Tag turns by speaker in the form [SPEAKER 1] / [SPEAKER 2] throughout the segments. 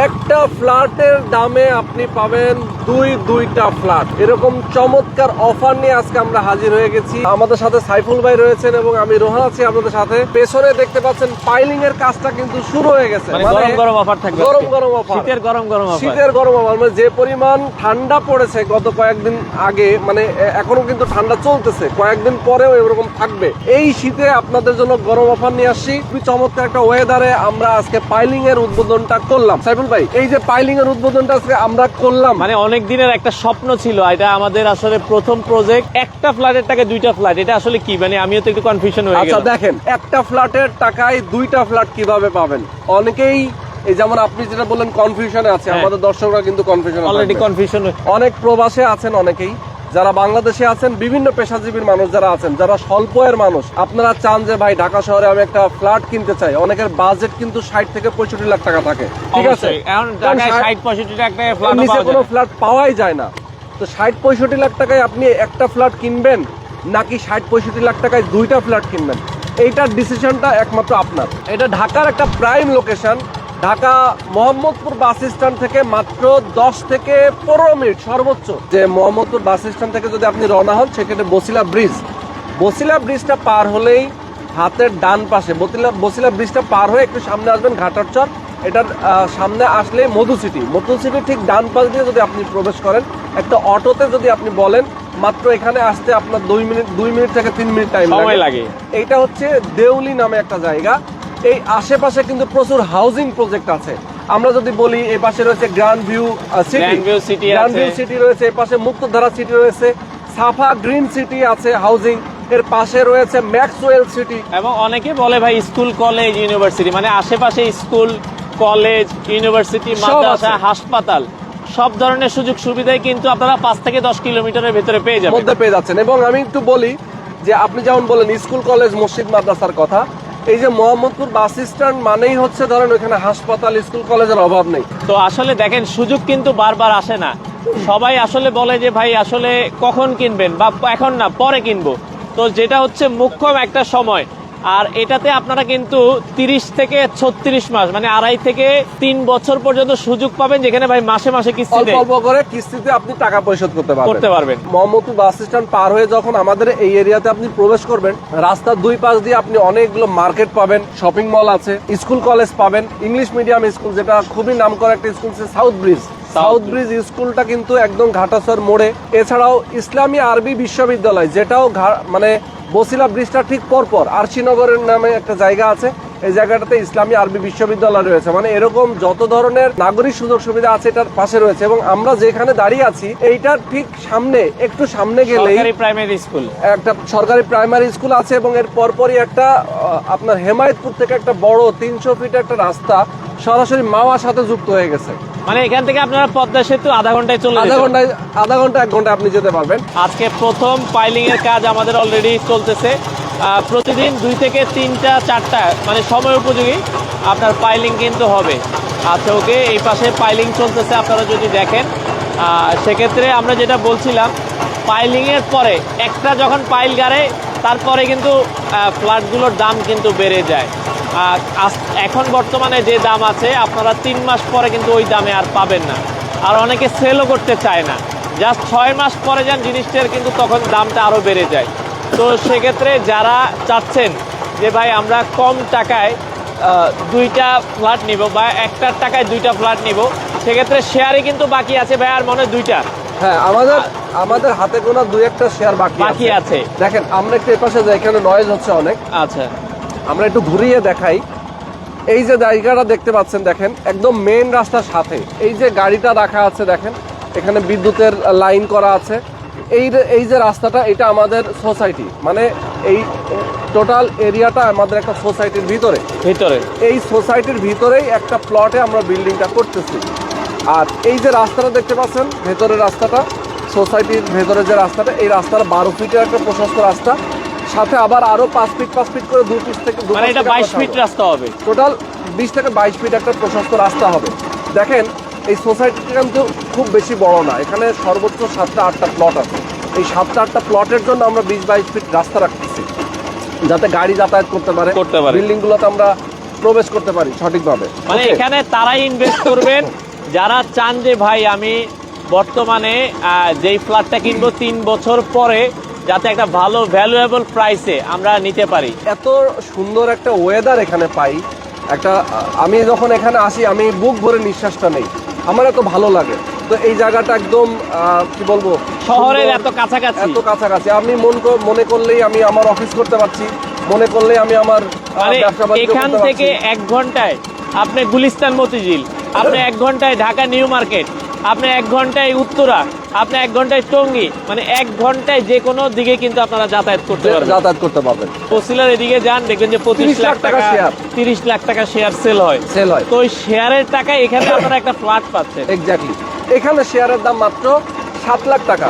[SPEAKER 1] একটা ফ্ল্যাটের দামে আপনি পাবেন দুইটা ফ্ল্যাট। এরকম চমৎকার অফার নিয়ে আজকে আমরা হাজির হয়ে গেছি। আমাদের সাথে সাইফুল ভাই রয়েছেন এবং আমি রোহান আছি আপনাদের সাথে। পেছনে দেখতে পাচ্ছেন পাইলিং এর কাজটা কিন্তু শুরু হয়ে গেছে।
[SPEAKER 2] গরম গরম অফার থাকবে,
[SPEAKER 1] গরম গরম অফার,
[SPEAKER 2] শীতের গরম গরম অফার।
[SPEAKER 1] শীতের গরম অফার। মানে যে পরিমাণ ঠান্ডা পড়েছে গত কয়েকদিন আগে, মানে এখনো কিন্তু ঠান্ডা চলতেছে, কয়েকদিন পরেও এরকম থাকবে। এই শীতে আপনাদের জন্য গরম অফার নিয়ে আসছি। খুবই চমৎকার একটা ওয়েদারে আমরা আজকে পাইলিং এর উদ্বোধনটা করলাম। সাইফুল ভাই, এই যে পাইলিং এর উদ্বোধনটা আজকে আমরা করলাম,
[SPEAKER 2] মানে অনেক দিনের একটা স্বপ্ন ছিল। এটা আমাদের আসলে প্রথম প্রজেক্ট। একটা ফ্ল্যাটের টাকা দুইটা ফ্ল্যাট, এটা আসলে কি? মানে আমিও তো একটু কনফিউশন হয়ে গেলাম।
[SPEAKER 1] আচ্ছা দেখেন, একটা ফ্ল্যাটের টাকায় দুইটা ফ্ল্যাট কিভাবে পাবেন? অনেকেই এই যেমন আপনি যেটা বললেন কনফিউশনে আছে, আমাদের দর্শকরা কিন্তু কনফিউশন
[SPEAKER 2] অলরেডি কনফিউশন।
[SPEAKER 1] অনেক প্রবাসে আছেন, অনেকেই যারা বাংলাদেশে আছেন, বিভিন্ন পেশাজীবীর মানুষ যারা আছেন, যারা স্বল্প আয়ের মানুষ, আপনারা চান যে ভাই ঢাকা শহরে আমি একটা ফ্ল্যাট কিনতে চাই। অনেকের বাজেট কিন্তু 60 থেকে 65 লাখ টাকা থাকে, ঠিক আছে?
[SPEAKER 2] এখন ঢাকায় 60-65 লাখ টাকায় ফ্ল্যাট
[SPEAKER 1] নিচে কোনো ফ্ল্যাট পাওয়াই যায় না। তো 60-65 লাখ টাকায় আপনি একটা ফ্ল্যাট কিনবেন নাকি 60-65 লাখ টাকায় দুইটা ফ্ল্যাট কিনবেন, এইটার ডিসিশনটা একমাত্র আপনার। এটা ঢাকার একটা prime location. Dhaka Mohammadpur bus stand থেকে মাত্র 10 থেকে 15 মিনিট সর্বোচ্চ। যে মোহাম্মদপুর বাস স্ট্যান্ড থেকে যদি আপনি রওনা হন, সেক্ষেত্রে বসিলা ব্রিজটা পার হলেই হাতের ডান পাশে বসিলা ব্রিজটা পার হয়ে একটু সামনে আসবেন ঘাটারচর। এটার সামনে আসলে মধু সিটি ঠিক ডান পাশ দিয়ে যদি আপনি প্রবেশ করেন, একটা অটোতে যদি আপনি বলেন, মাত্র এখানে আসতে আপনার 2 মিনিট থেকে 3 মিনিট টাইম লাগে। এইটা হচ্ছে দেউলি নামে একটা জায়গা। এই আশেপাশে কিন্তু প্রচুর হাউজিং প্রজেক্ট আছে। আমরা যদি বলি, এই পাশে রয়েছে গ্র্যান্ড ভিউ সিটি রয়েছে, এই পাশে মুক্তধারা সিটি রয়েছে, সাফা গ্রিন সিটি আছে হাউজিং, এর পাশে রয়েছে ম্যাক্সওয়েল সিটি।
[SPEAKER 2] এবং অনেকে বলে ভাই স্কুল কলেজ ইউনিভার্সিটি, মানে আশেপাশে স্কুল কলেজ ইউনিভার্সিটি মাদ্রাসা হাসপাতাল সব ধরনের সুযোগ সুবিধাই কিন্তু আপনারা 5 থেকে 10 কিলোমিটারের ভিতরে পেয়ে
[SPEAKER 1] যাচ্ছেন। এবং আমি একটু বলি যে আপনি যেমন বলেন স্কুল কলেজ মসজিদ মাদ্রাসার কথা, এই যে মোহাম্মদপুর বাস স্ট্যান্ড মানেই হচ্ছে ধরেন ওখানে হাসপাতাল স্কুল কলেজের অভাব নেই।
[SPEAKER 2] তো আসলে দেখেন, সুযোগ কিন্তু বারবার আসে না। সবাই আসলে বলে যে ভাই আসলে কখন কিনবেন, বা এখন না পরে কিনবো। তো যেটা হচ্ছে মুখ্যম একটা সময়, আর এটাতে আপনারা কিন্তু 30 থেকে 36 মাস, মানে 2.5 থেকে 3 বছর পর্যন্ত সুযোগ পাবেন, যেখানে ভাই মাসে মাসে
[SPEAKER 1] কিস্তিতে আপনি টাকা পরিশোধ করতে পারবেন। মোহাম্মদপুর বাস স্ট্যান্ড পার হয়ে যখন আমাদের এই এরিয়াতে আপনি প্রবেশ করবেন, রাস্তার দুই পাশ দিয়ে আপনি অনেকগুলো মার্কেট পাবেন, শপিং মল আছে, স্কুল কলেজ পাবেন। ইংলিশ মিডিয়াম স্কুল, যেটা খুবই নামকরা একটা স্কুল, সাউথ ব্রিজ স্কুলটা কিন্তু একদম ঘাটাচর মোড়ে। এছাড়াও ইসলামী আরবি বিশ্ববিদ্যালয়, যেটাও মানে বসিলা ব্রিজটা ঠিক পরপর আরশিনগরের নামে একটা জায়গা আছে, এই জায়গাটাতে ইসলামী আরবি বিশ্ববিদ্যালয় রয়েছে। মানে এরকম যত ধরনের নাগরিক সুযোগ সুবিধা আছে এটার পাশে রয়েছে। এবং আমরা যেখানে দাঁড়িয়ে আছি, এইটার ঠিক সামনে, একটু সামনে গেলে একটা সরকারি প্রাইমারি স্কুল আছে, এবং এর পরপরই একটা আপনার হেমায়তপুর থেকে একটা বড় 300 ফিট একটা রাস্তা সরাসরি মাওয়ার সাথে যুক্ত হয়ে গেছে।
[SPEAKER 2] মানে এখান থেকে আপনারা পদ্মা সেতু আধা ঘন্টা
[SPEAKER 1] 1 ঘন্টা আপনি যেতে পারবেন।
[SPEAKER 2] আজকে প্রথম পাইলিং এর কাজ আমাদের অলরেডি চলতেছে। প্রতিদিন 2 থেকে 3টা 4টা মানে সময় উপযোগী আপনার পাইলিং কিন্তু হবে। আচ্ছা ওকে, এই পাশে পাইলিং চলতেছে আপনারা যদি দেখেন। সেক্ষেত্রে আমরা যেটা বলছিলাম, পাইলিং এর পরে একটা যখন পাইল গাড়ে, তারপরে কিন্তু ফ্ল্যাটগুলোর দাম কিন্তু বেড়ে যায়। এখন বর্তমানে যে দাম আছে, আপনারা 3 মাস পরে কিন্তু ওই দামে আর পাবেন না। আর অনেকে সেলও করতে চায় না, জাস্ট 6 মাস পরে যান জিনিসটার কিন্তু তখন দামটা আরও বেড়ে যায়। তো সেক্ষেত্রে যারা চাচ্ছেন যে ভাই আমরা কম টাকায় 2টা ফ্ল্যাট নিব, বা 1টার টাকায় 2টা ফ্ল্যাট নিব, সেক্ষেত্রে শেয়ারই কিন্তু বাকি আছে ভাই, আর মনে হয় 2টা।
[SPEAKER 1] হ্যাঁ, আমাদের হাতে গোনা 2-1টা শেয়ার বাকি আছে। দেখেন, আমরা একটু এপাশে যাই, এখানে নয়েজ হচ্ছে অনেক।
[SPEAKER 2] আচ্ছা,
[SPEAKER 1] আমরা একটু ঘুরিয়ে দেখাই। এই যে জায়গাটা দেখতে পাচ্ছেন, দেখেন একদম মেইন রাস্তার সাথে এই যে গাড়িটা রাখা আছে, দেখেন এখানে বিদ্যুতের লাইন করা আছে। এই যে রাস্তাটা, এটা আমাদের সোসাইটি, মানে এই টোটাল এরিয়াটা আমাদের একটা সোসাইটির ভিতরে। এই সোসাইটির ভিতরেই একটা প্লটে আমরা বিল্ডিংটা করতেছি। আর এই যে রাস্তাটা দেখতে পাচ্ছেন, ভেতরের রাস্তাটা, সোসাইটির ভেতরে যে রাস্তাটা, এই রাস্তাটা 12 ফিটের একটা প্রশস্ত রাস্তা, সাথে আবার আরো 5 ফিট করে 2 ফিট থেকে
[SPEAKER 2] 22 ফিট রাস্তা হবে।
[SPEAKER 1] টোটাল 20 থেকে 22 ফিট একটা প্রশস্ত রাস্তা হবে। দেখেন, এই সোসাইটিটা কিন্তু খুব বেশি বড় না, এখানে সর্বোচ্চ 7টা-8টা প্লট আছে। এই 7টা-8টা প্লটের জন্য আমরা 20-22 ফিট রাস্তা রাখতেছি, যাতে গাড়ি যাতায়াত করতে পারে। বিল্ডিংগুলোতে আমরা প্রবেশ করতে পারি সঠিকভাবে।
[SPEAKER 2] মানে
[SPEAKER 1] Okay?
[SPEAKER 2] এখানে তারাই ইনভেস্ট করবেন যারা চান যে ভাই আমি বর্তমানে যেই ফ্ল্যাটটা কিনবো 3 বছর পরে যাতে একটা ভালো ভ্যালুয়েবল প্রাইসে আমরা নিতে পারি।
[SPEAKER 1] এত সুন্দর একটা ওয়েদার এখানে পাই, একটা আমি যখন এখানে আসি আমি বুক ভরে নিঃশ্বাসটা নেই, আমার এত ভালো লাগে। তো এই জায়গাটা একদম কি বলবো,
[SPEAKER 2] শহরের
[SPEAKER 1] সুন্দর,
[SPEAKER 2] এত কাছাকাছি।
[SPEAKER 1] এত কাছাকাছি। আমি মনে করলেই আমি আমার অফিস করতে পারছি, মনে করলেই আমি আমার
[SPEAKER 2] মানে
[SPEAKER 1] ব্যবসা বাণিজ্য
[SPEAKER 2] এখান
[SPEAKER 1] করতে
[SPEAKER 2] থেকে
[SPEAKER 1] পারছি।
[SPEAKER 2] 1 ঘন্টায় আপনি গুলিস্তান মতিঝিল, আপনি 1 ঘন্টায় ঢাকা নিউ মার্কেট, আপনি 1 ঘন্টায় উত্তরা, আপনি 1 ঘন্টায় টঙ্গী, মানে 1 ঘন্টায় যে কোনো দিকে কিন্তু আপনারা যাতায়াত করতে পারবেন।
[SPEAKER 1] যাতায়াত করতে পারবেন।
[SPEAKER 2] বসিলার এদিকে যান, দেখবেন যে 25 লাখ টাকা
[SPEAKER 1] শেয়ার,
[SPEAKER 2] 30 লাখ টাকা শেয়ার সেল হয়।
[SPEAKER 1] হয়।
[SPEAKER 2] তো ওই শেয়ারের টাকা এখানে আপনারা একটা ফ্ল্যাট পাচ্ছেন।
[SPEAKER 1] এক্স্যাক্টলি। এখানে শেয়ারের দাম মাত্র 7 লাখ টাকা।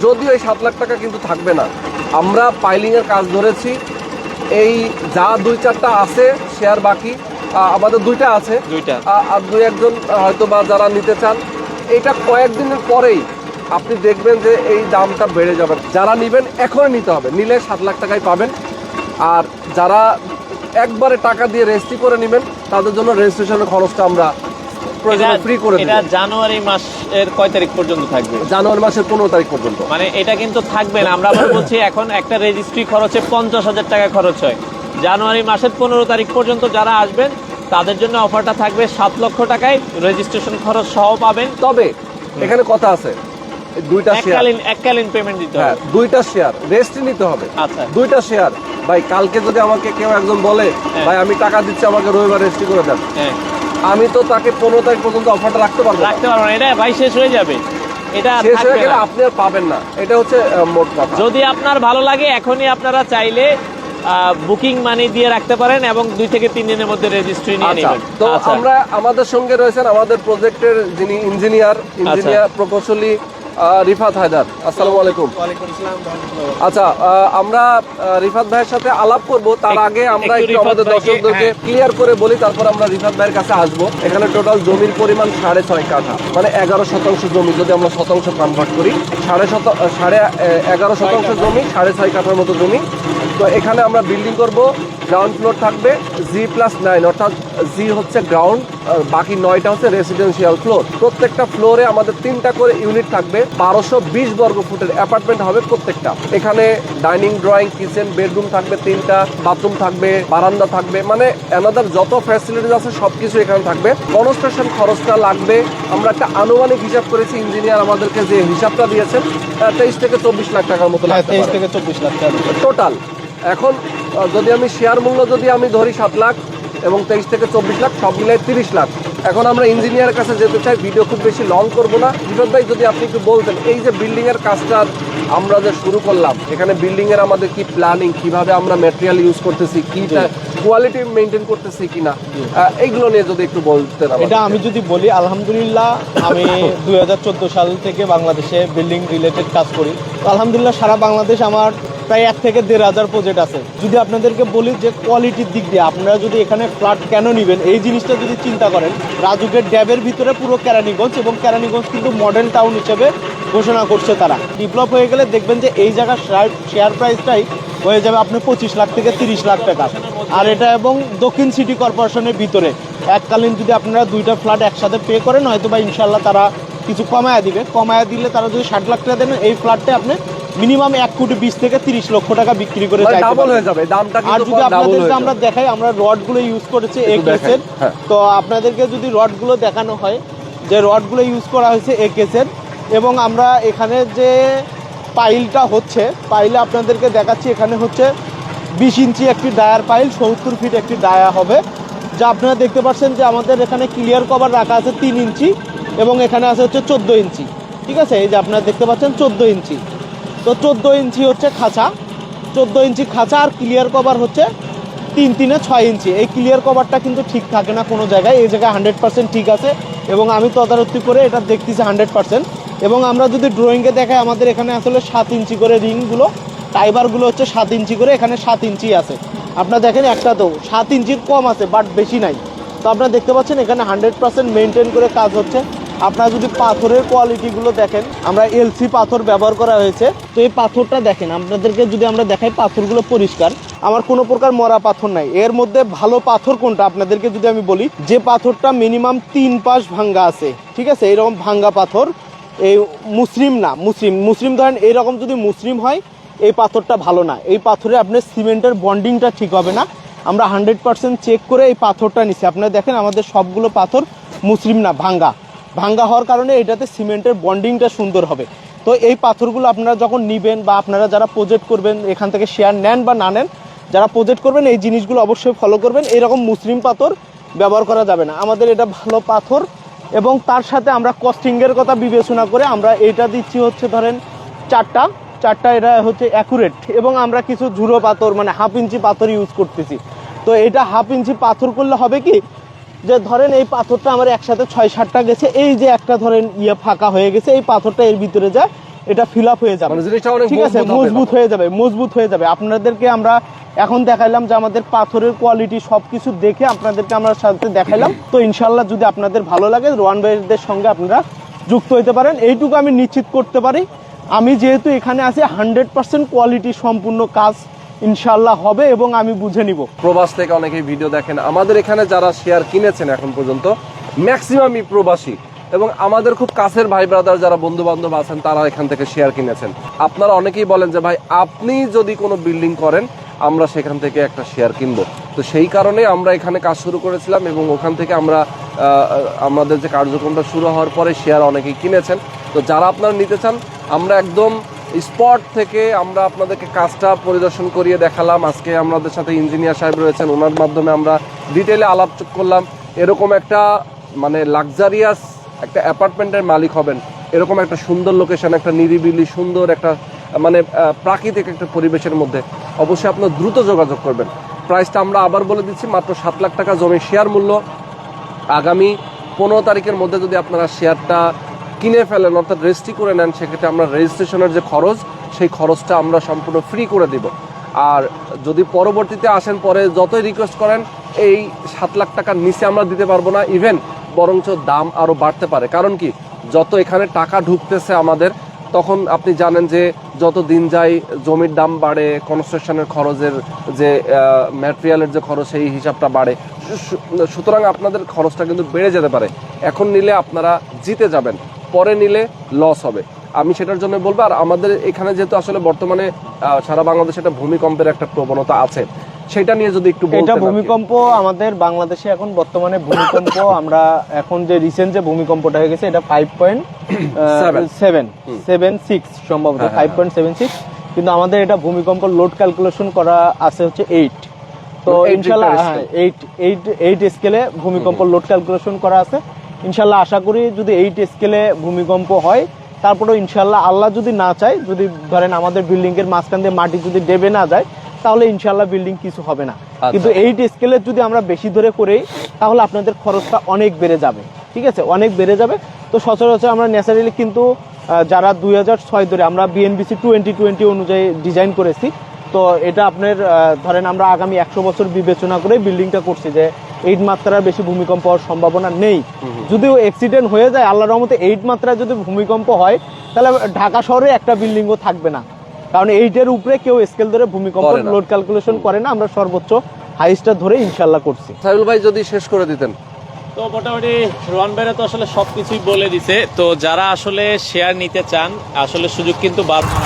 [SPEAKER 1] যদিও এই 7 লাখ টাকা কিন্তু থাকবে না। আমরা পাইলিংয়ের কাজ ধরেছি, এই যা 2-4টা আছে শেয়ার, বাকি আমাদের 2টা আছে,
[SPEAKER 2] দুইটা
[SPEAKER 1] আর 2-1 জন হয়তো বা যারা নিতে চান, এটা কয়েকদিনের পরেই আপনি দেখবেন যে এই দামটা বেড়ে যাবে। যারা নেবেন এখনই নিতে হবে, নিলে 7 লাখ টাকায় পাবেন। আর যারা একবারে টাকা দিয়ে রেজিস্ট্রি করে নেবেন তাদের জন্য রেজিস্ট্রেশনের খরচটা আমরা ফ্রি করে
[SPEAKER 2] এটা
[SPEAKER 1] দেব।
[SPEAKER 2] জানুয়ারি মাসের কয় তারিখ পর্যন্ত থাকবে?
[SPEAKER 1] জানুয়ারি মাসের 15 তারিখ পর্যন্ত।
[SPEAKER 2] মানে এটা কিন্তু থাকবে না। আমরা আবার বলছি, এখন একটা রেজিস্ট্রি খরচে 50,000 টাকা খরচ হয়। জানুয়ারি মাসের 15 তারিখ পর্যন্ত যারা আসবেন তাদের জন্য অফারটা থাকবে 7 লক্ষ টাকায়, রেজিস্ট্রেশন খরচ সহ পাবেন।
[SPEAKER 1] তবে এখানে কথা আছে, 2টা শেয়ার,
[SPEAKER 2] এককালীন পেমেন্ট দিতে
[SPEAKER 1] হ্যাঁ,
[SPEAKER 2] হবে।
[SPEAKER 1] 2টা শেয়ার রেজিস্ট্রি নিতে হবে।
[SPEAKER 2] আচ্ছা,
[SPEAKER 1] 2টা শেয়ার। ভাই কালকে যদি আমাকে কেউ একজন বলে
[SPEAKER 2] হ্যাঁ।
[SPEAKER 1] ভাই আমি টাকা দিচ্ছি আমাকে রবিবার রেজিস্ট্রি করে দেন,
[SPEAKER 2] হ্যাঁ,
[SPEAKER 1] আমি তো তাকে 15 তারিখ পর্যন্ত অফারটা রাখতে পারবো না।
[SPEAKER 2] রাখতে পারবো না, এটা ভাই শেষ হয়ে যাবে, এটা
[SPEAKER 1] শেষ হয়ে
[SPEAKER 2] থাকবে
[SPEAKER 1] গেলে
[SPEAKER 2] না।
[SPEAKER 1] আপনি আর পাবেন না, এটা হচ্ছে মোট কথা।
[SPEAKER 2] যদি আপনার ভালো লাগে এখনই আপনারা চাইলে বুকিং মানি দিয়ে রাখতে পারেন এবং 2 থেকে 3 দিনের মধ্যে রেজিস্ট্রি নিয়ে
[SPEAKER 1] আচ্ছা,
[SPEAKER 2] নেবেন।
[SPEAKER 1] তো
[SPEAKER 2] আচ্ছা,
[SPEAKER 1] আমরা আমাদের সঙ্গে রয়েছেন আমাদের প্রজেক্টের যিনি ইঞ্জিনিয়ার প্রকৌশলী রিফাত হায়দার। আসসালামু আলাইকুম। আচ্ছা, আমরা রিফাত ভাইয়ের সাথে আলাপ করব, তার আগে আমরা
[SPEAKER 2] একটু
[SPEAKER 1] একটু
[SPEAKER 2] রিফাত
[SPEAKER 1] আমাদের
[SPEAKER 2] ভাইকে,
[SPEAKER 1] দর্শকদেরকে ক্লিয়ার করে বলি, তারপর আমরা রিফাত ভাইয়ের কাছে আসবো। এখানে টোটাল জমির পরিমাণ 6.5 কাঠা, মানে 11% জমি। যদি আমরা শতাংশ কনভার্ট করি, 11.5% জমি, 6.5 কাঠার মতো জমি। তো এখানে আমরা বিল্ডিং করব, গ্রাউন্ড ফ্লোর থাকবে G+9, অর্থাৎ জি হচ্ছে গ্রাউন্ড, বাকি 9টা হচ্ছে রেসিডেন্সিয়াল ফ্লোর। প্রত্যেকটা ফ্লোরে আমাদের 3টা করে ইউনিট থাকবে, 1220 বর্গ ফুটের অ্যাপার্টমেন্ট হবে প্রত্যেকটা। এখানে ডাইনিং, ড্রয়িং, কিচেন, বেডরুম থাকবে 3টা, বাথরুম থাকবে, বারান্দা থাকবে, মানে অ্যানাদার যত ফ্যাসিলিটিস আছে সবকিছু এখানে থাকবে। কনস্ট্রাকশন খরচটা লাগবে, আমরা একটা আনুমানিক হিসাব করেছি, ইঞ্জিনিয়ার আমাদেরকে যে হিসাবটা দিয়েছেন 23 থেকে 24 লাখ টাকার মতো লাগবে,
[SPEAKER 3] 23 থেকে 24 লাখ টাকা
[SPEAKER 1] টোটাল। এখন যদি আমি শেয়ার মূল্য যদি আমি ধরি 7 লাখ এবং 23 থেকে 24 লাখ সব মিলাই 30 লাখ। এখন আমরা ইঞ্জিনিয়ারের কাছে যেতে চাই, ভিডিও খুব বেশি লং করবো না। বিপদ ভাই যদি আপনি একটু বলতেন, এই যে বিল্ডিং এর কাজটা আমরা যে শুরু করলাম, এখানে বিল্ডিং এর আমাদের কি প্ল্যানিং, কিভাবে আমরা ম্যাটেরিয়াল ইউজ করতেছি, কি কোয়ালিটি মেনটেন করতেছি কিনা, এইগুলো নিয়ে যদি একটু বলতেন।
[SPEAKER 3] এটা আমি যদি বলি, আলহামদুলিল্লাহ আমি 2014 সাল থেকে বাংলাদেশে বিল্ডিং রিলেটেড কাজ করি। তো আলহামদুলিল্লাহ সারা বাংলাদেশ আমার প্রায় 1 থেকে 1,500 প্রজেক্ট আছে। যদি আপনাদেরকে বলি যে কোয়ালিটির দিক দিয়ে আপনারা যদি এখানে ফ্ল্যাট কেন নেবেন, এই জিনিসটা যদি চিন্তা করেন, রাজুকের ড্যাবের ভিতরে পুরো কেরানীগঞ্জ, এবং কেরানীগঞ্জ কিন্তু মডেল টাউন হিসেবে ঘোষণা করছে তারা। ডেভেলপ হয়ে গেলে দেখবেন যে এই জায়গার শেয়ার প্রাইসটাই হয়ে যাবে আপনি 25 লাখ থেকে 30 লাখ টাকা। আর এটা এবং দক্ষিণ সিটি কর্পোরেশনের ভিতরে এককালীন যদি আপনারা 2টা ফ্ল্যাট একসাথে পে করেন, হয়তো বা ইনশাল্লাহ তারা কিছু কমায়া দিবে। কমায়া দিলে তারা যদি 60 লাখ টাকা দেন, এই ফ্ল্যাটটা আপনি মিনিমাম 1,20 থেকে 30 লক্ষ টাকা বিক্রি করে
[SPEAKER 1] ডাবল হয়ে যাবে দামটা।
[SPEAKER 3] আর যদি আপনাদেরকে আমরা দেখাই, আমরা রডগুলো ইউজ করেছি একেসের। তো আপনাদেরকে যদি রডগুলো দেখানো হয়, যে রডগুলো ইউজ করা হয়েছে একেসের, এবং আমরা এখানে যে পাইলটা হচ্ছে, পাইলে আপনাদেরকে দেখাচ্ছি, এখানে হচ্ছে 20 ইঞ্চি একটি ডায়ার পাইল, 70 ফিট একটি ডায়া হবে, যা আপনারা দেখতে পাচ্ছেন যে আমাদের এখানে ক্লিয়ার কভার রাখা আছে 3 ইঞ্চি, এবং এখানে আছে হচ্ছে 14 ইঞ্চি। ঠিক আছে, এই যে আপনারা দেখতে পাচ্ছেন 14 ইঞ্চি। তো 14 ইঞ্চি হচ্ছে খাঁচা, 14 ইঞ্চি খাঁচা, আর ক্লিয়ার কভার হচ্ছে 3-6 ইঞ্চি। এই ক্লিয়ার কভারটা কিন্তু ঠিক থাকে না কোনো জায়গায়, এই জায়গায় 100% ঠিক আছে, এবং আমি তদারকি করে এটা দেখতেছি 100%। এবং আমরা যদি ড্রয়িংয়ে দেখাই, আমাদের এখানে আসলে 7 ইঞ্চি করে রিংগুলো, টাইবারগুলো হচ্ছে 7 ইঞ্চি করে, এখানে 7 ইঞ্চি আছে। আপনারা দেখেন একটা তো 7 ইঞ্চির কম আছে, বাট বেশি নাই। তো আপনারা দেখতে পাচ্ছেন এখানে 100% মেনটেন করে কাজ হচ্ছে। আপনারা যদি পাথরের কোয়ালিটিগুলো দেখেন, আমরা এলসি পাথর ব্যবহার করা হয়েছে। তো এই পাথরটা দেখেন, আপনাদেরকে যদি আমরা দেখাই, পাথরগুলো পরিষ্কার, আমার কোনো প্রকার মরা পাথর নাই। এর মধ্যে ভালো পাথর কোনটা আপনাদেরকে যদি আমি বলি, যে পাথরটা মিনিমাম 3 পাশ ভাঙ্গা আছে, ঠিক আছে, এইরকম ভাঙ্গা পাথর, এই মুসলিম না, মুসলিম ধরেন এইরকম যদি মুসলিম হয়, এই পাথরটা ভালো না। এই পাথরে আপনার সিমেন্টের বন্ডিংটা ঠিক হবে না। আমরা 100% চেক করে এই পাথরটা নিছি। আপনারা দেখেন আমাদের সবগুলো পাথর মুসলিম না, ভাঙ্গা হওয়ার কারণে এটাতে সিমেন্টের বন্ডিংটা সুন্দর হবে। তো এই পাথরগুলো আপনারা যখন নিবেন বা আপনারা যারা প্রজেক্ট করবেন, এখান থেকে শেয়ার নেন বা না নেন, যারা প্রজেক্ট করবেন এই জিনিসগুলো অবশ্যই ফলো করবেন। এরকম মুসলিম পাথর ব্যবহার করা যাবে না। আমাদের এটা ভালো পাথর, এবং তার সাথে আমরা কস্টিংয়ের কথা বিবেচনা করে আমরা এটা দিচ্ছি হচ্ছে ধরেন চারটা, এটা হচ্ছে অ্যাকুরেট, এবং আমরা কিছু ঝুড়ো পাথর মানে 1/2 ইঞ্চি পাথর ইউজ করতেছি। তো এটা 1/2 ইঞ্চি পাথর করলে হবে কি, যে ধরেন এই পাথরটা আমার একসাথে 6-7টা গেছে, এই যে একটা ধরেন ফাঁকা হয়ে গেছে, এই পাথরটা এর ভিতরে যায়, এটা ফিল আপ হয়ে যাবে, ঠিক আছে, মজবুত হয়ে যাবে। আপনাদেরকে আমরা এখন দেখাইলাম যে আমাদের পাথরের কোয়ালিটি সবকিছু দেখে আপনাদেরকে আমরা সাথে দেখাইলাম। তো ইনশাল্লাহ যদি আপনাদের ভালো লাগে, রোহান ভাইদের সঙ্গে আপনারা যুক্ত হইতে পারেন। এইটুকু আমি নিশ্চিত করতে পারি, আমি যেহেতু এখানে আছি 100% কোয়ালিটি সম্পূর্ণ কাজ ইনশাল্লাহ হবে, এবং আমি বুঝে নিব।
[SPEAKER 1] প্রবাস থেকে অনেকেই ভিডিও দেখেন, আমাদের এখানে যারা শেয়ার কিনেছেন এখন পর্যন্ত ম্যাক্সিমামই প্রবাসী, এবং আমাদের খুব কাছের ভাই ব্রাদার যারা বন্ধু বান্ধব আছেন তারা এখান থেকে শেয়ার কিনেছেন। আপনারা অনেকেই বলেন যে ভাই আপনি যদি কোনো বিল্ডিং করেন আমরা সেখান থেকে একটা শেয়ার কিনবো। তো সেই কারণে আমরা এখানে কাজ শুরু করেছিলাম, এবং ওখান থেকে আমরা আমাদের যে কার্যক্রমটা শুরু হওয়ার পরে শেয়ার অনেকেই কিনেছেন। তো যারা আপনারা নিতে চান, আমরা একদম স্পট থেকে আমরা আপনাদেরকে কাজটা পরিদর্শন করিয়ে দেখালাম। আজকে আমাদের সাথে ইঞ্জিনিয়ার সাহেব রয়েছেন, ওনার মাধ্যমে আমরা ডিটেলে আলাপ করলাম। এরকম একটা মানে লাক্সারিয়াস একটা অ্যাপার্টমেন্টের মালিক হবেন, এরকম একটা সুন্দর লোকেশন, একটা নিরিবিলি সুন্দর একটা মানে প্রাকৃতিক একটা পরিবেশের মধ্যে, অবশ্যই আপনার দ্রুত যোগাযোগ করবেন। প্রাইসটা আমরা আবার বলে দিচ্ছি, মাত্র 7 লাখ টাকা জমির শেয়ার মূল্য। আগামী 15 তারিখের মধ্যে যদি আপনারা শেয়ারটা কিনে ফেলেন, অর্থাৎ রেজিস্ট্রি করে নেন, সেক্ষেত্রে আমরা রেজিস্ট্রেশনের যে খরচ, সেই খরচটা আমরা সম্পূর্ণ ফ্রি করে দিব। আর যদি পরবর্তীতে আসেন, পরে যতই রিকোয়েস্ট করেন, এই 7 লাখ টাকার নিচে আমরা দিতে পারবো না, ইভেন বরঞ্চ দাম আরও বাড়তে পারে। কারণ কি, যত এখানে টাকা ঢুকতেছে আমাদের, তখন আপনি জানেন যে যত দিন যায় জমির দাম বাড়ে, কনস্ট্রাকশনের খরচের যে ম্যাটেরিয়ালের যে খরচ, সেই হিসাবটা বাড়ে। সুতরাং আপনাদের খরচটা কিন্তু বেড়ে যেতে পারে। এখন নিলে আপনারা জিতে যাবেন, পরে নিলে লস হবে, আমি সেটার জন্য বলবো। আর আমাদের এখানে যেহেতু আসলে বর্তমানে সারা বাংলাদেশে একটা ভূমিকম্পের একটা প্রবণতা আছে, সেটা নিয়ে যদি একটু বলতেন।
[SPEAKER 3] এটা ভূমিকম্প আমাদের বাংলাদেশে এখন বর্তমানে ভূমিকম্প আমরা এখন যে রিসেন্ট যে ভূমিকম্পটা হয়ে গেছে, এটা 5.76 সম্ভবত 5.76, কিন্তু আমাদের এটা ভূমিকম্প লোড ক্যালকুলেশন করা আছে হচ্ছে 8। তো ইনশাল্লাহ 8 স্কেলে ভূমিকম্প লোড ক্যালকুলেশন করা আছে। ইনশাল্লাহ আশা করি যদি 8 স্কেলে ভূমিকম্প হয়, তারপরেও ইনশাল্লাহ আল্লাহ যদি না চায়, যদি ধরেন আমাদের বিল্ডিং এর মাঝখান দিয়ে মাটি যদি দেবে না যায়, তাহলে ইনশাল্লাহ বিল্ডিং কিছু হবে না। কিন্তু 8 স্কেলের যদি আমরা বেশি ধরে করি, তাহলে আপনাদের খরচটা অনেক বেড়ে যাবে, ঠিক আছে, অনেক বেড়ে যাবে। তো সচরাচর আমরা ন্যাচারালি কিন্তু যারা 2006 ধরে আমরা বিএনবিসি 2020 অনুযায়ী ডিজাইন করেছি। তো এটা আপনার ধরেন আমরা আগামী 100 বছর বিবেচনা করে বিল্ডিংটা করছি, যে 8 মাত্রার বেশি ভূমিকম্প হওয়ার সম্ভাবনা নেই। যদিও অ্যাক্সিডেন্ট হয়ে যায়, আল্লাহর রহমতে 8 মাত্রায় যদি ভূমিকম্প হয়, তাহলে ঢাকা শহরে একটা বিল্ডিংও থাকবে না, কারণ 8-এর উপরে কেউ স্কেল ধরে ভূমিকম্প লোড ক্যালকুলেশন করে না। আমরা সর্বোচ্চ হাইস্টটা ধরে ইনশাল্লাহ করছি।
[SPEAKER 1] সাইবুল ভাই যদি শেষ করে দিতেন।
[SPEAKER 2] তো মোটামুটি রোহান ভাইরা তো আসলে সবকিছুই বলে দিছে। তো যারা আসলে শেয়ার নিতে চান, আসলে সুযোগ কিন্তু বারবার